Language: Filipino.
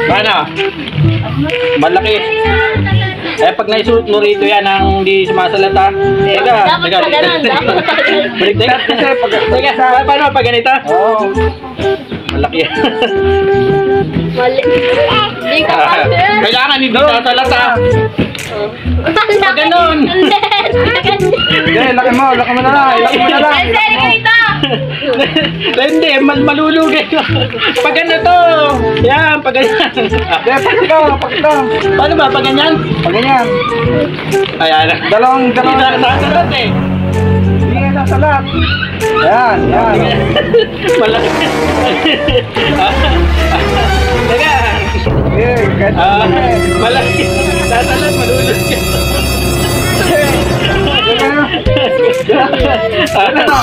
Paano? Malaki. Eh, pag naisuot mo rito yan ang hindi sumasalata. Teka, teka. Balik, teka. Paano pag ganito? Oo. Malaki yan. Mali. Hindi ka kasi. Kailangan hindi sasalata. Pag ganun. Hindi, laki mo na lang. Laki mo na lang. Hindi, malulugay. Pag ano to? Yan, pag ganyan. Hindi, pakita. Paano ba? Pag ganyan? Pag ganyan. Ayan. Dalawang. Sasalat eh. Hindi nga sasalat. Yan. Malaki. Teka. Kahit Malaki. Sasalat, malulugay. No. Ayan na.